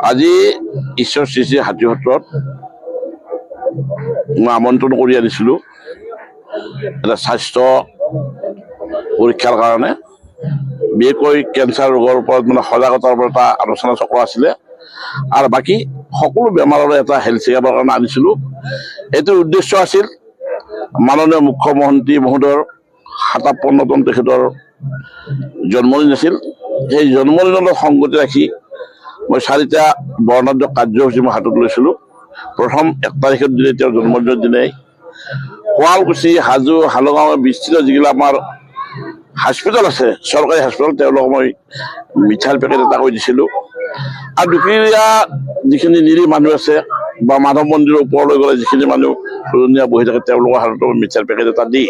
আজি ঈশ্বৰ শ্ৰী শ্ৰী হাতীসত্ৰত মই আমন্ত্ৰণ কৰি আনিছিলোঁ এটা স্বাস্থ্য পৰীক্ষাৰ কাৰণে, বিশেষকৈ কেঞ্চাৰ ৰোগৰ ওপৰত সজাগতাৰ ওপৰত এটা আলোচনা চক্ৰ আছিলে আৰু বাকী সকলো বেমাৰৰে এটা হেল্থ চেকআপৰ কাৰণে আনিছিলোঁ। এইটোৰ উদ্দেশ্য আছিল মাননীয় মুখ্যমন্ত্ৰী মহোদয়ৰ 57তম তেখেতৰ জন্মদিন আছিল। সেই জন্মদিনৰ সংগতি ৰাখি মই 4টা বৰ্ণাঢ্য কাৰ্যসূচী মই হাতত লৈছিলোঁ। প্ৰথম 1 তাৰিখৰ দিনে তেওঁৰ জন্মদিনৰ দিনাই শুৱালকুছি, হাজো, হালগাঁও বিস্তৃত যিবিলাক আমাৰ হস্পিটেল আছে, চৰকাৰী হস্পিটেল, তেওঁলোকক মই মিঠাইৰ পেকেট এটা কৰি দিছিলোঁ। আৰু দুখীয়া যিখিনি নিৰীহ মানুহ আছে বা মাধৱ মন্দিৰৰ ওপৰলৈ গ'লে যিখিনি মানুহ খুৰণীয়া বহি থাকে, তেওঁলোকৰ হাততো মিঠাইৰ পেকেট এটা দি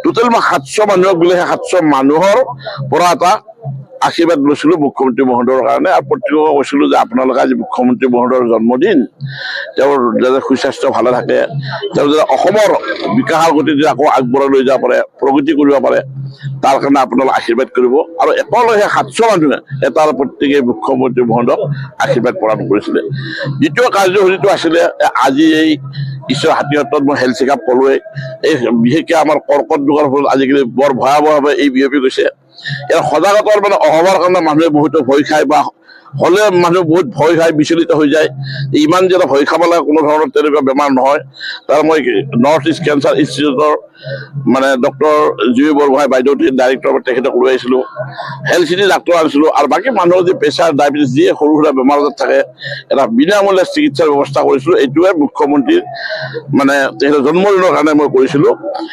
টোটেল মই 700 মানুহক বোলে 700 মানুহৰ পৰা এটা আশীৰ্বাদ লৈছিলোঁ মুখ্যমন্ত্ৰী মহোদয়ৰ কাৰণে। আৰু প্ৰত্যেককে কৈছিলোঁ যে আপোনালোকে আজি মুখ্যমন্ত্ৰী মহোদয়ৰ জন্মদিন, তেওঁৰ যাতে সুস্বাস্থ্য ভালে থাকে, তেওঁ যাতে অসমৰ বিকাশৰ গতিত আকৌ আগবঢ়াই লৈ যাব পাৰে, প্ৰগতি কৰিব পাৰে, তাৰ কাৰণে আপোনালোকে আশীৰ্বাদ কৰিব। আৰু একেলগে 700 মানুহে এটাৰ প্ৰত্যেকে মুখ্যমন্ত্ৰী মহোদয়ক আশীৰ্বাদ প্ৰদান কৰিছিলে। দ্বিতীয় কাৰ্যসূচীটো আছিলে আজি এই ঈশ্বৰ হাতীসত্ৰত মই হেল্থ চেকআপ কৰোঁৱেই। এই বিশেষকৈ আমাৰ কৰ্কট ৰোগৰ ফলত আজিকালি বৰ ভয়াৱহভাৱে এই বিয়পি গৈছে। ইয়াৰ সজাগতাৰ অভাৱৰ কাৰণে মানুহে বহুতো ভয় খায়, বা হ'লে মানুহ বহুত ভয় খাই বিচলিত হৈ যায়। ইমান যে ভয় খাব লাগে কোনো ধৰণৰ তেনেকুৱা বেমাৰ নহয়। তাৰ মই নৰ্থ ইষ্ট কেঞ্চাৰ ইনষ্টিটিউটৰ ডক্টৰ জুই বৰগোহাঁই বাইদেউটি ডাইৰেক্টৰ, তেখেতক লৈ আহিছিলোঁ। হেল্থ চিটি ডাক্তৰ আনিছিলোঁ। আৰু বাকী মানুহৰ যি প্ৰেছাৰ, ডায়েবেটিছ, যিয়ে সৰু সুৰা বেমাৰ আজাৰ থাকে, এটা বিনামূলীয়া চিকিৎসাৰ ব্যৱস্থা কৰিছিলোঁ। এইটোৱে মুখ্যমন্ত্ৰীৰ তেখেতৰ জন্মদিনৰ কাৰণে মই কৰিছিলোঁ।